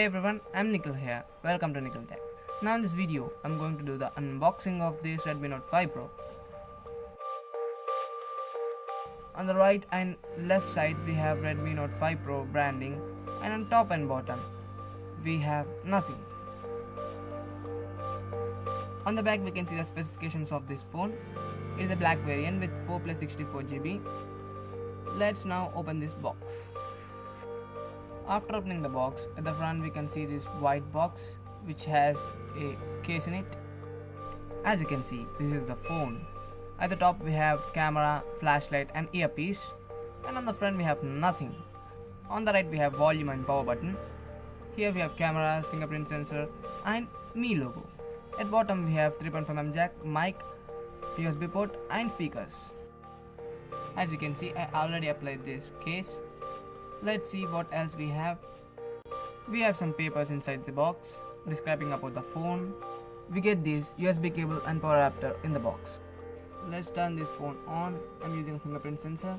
Hey everyone, I'm Nikhil here. Welcome to Nikhil Tech. Now in this video, I'm going to do the unboxing of this Redmi Note 5 Pro. On the right and left sides we have Redmi Note 5 Pro branding, and on top and bottom we have nothing. On the back we can see the specifications of this phone. It is a black variant with 4 plus 64 GB. Let's now open this box. After opening the box, at the front we can see this white box which has a case in it. As you can see, this is the phone. At the top we have camera, flashlight and earpiece, and on the front we have nothing. On the right we have volume and power button. Here we have cameras, fingerprint sensor and Mi logo. At bottom we have 3.5mm jack, mic, USB port and speakers. As you can see, I already applied this case. Let's see what else we have. We have some papers inside the box describing about the phone. We get this USB cable and power adapter in the box. Let's turn this phone on. I'm using a fingerprint sensor,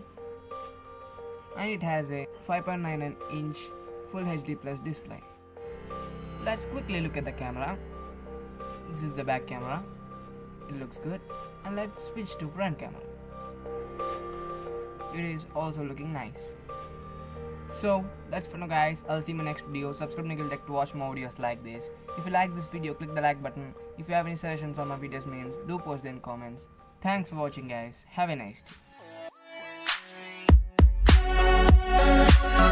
and it has a 5.99 inch Full HD Plus display. Let's quickly look at the camera. This is the back camera. It looks good. And let's switch to front camera. It is also looking nice. So that's for now guys. I'll see you in my next video. Subscribe to Nikhil Tech to watch more videos like this. If you like this video, click the like button. If you have any suggestions on my videos means, do post them in comments. Thanks for watching guys. Have a nice day.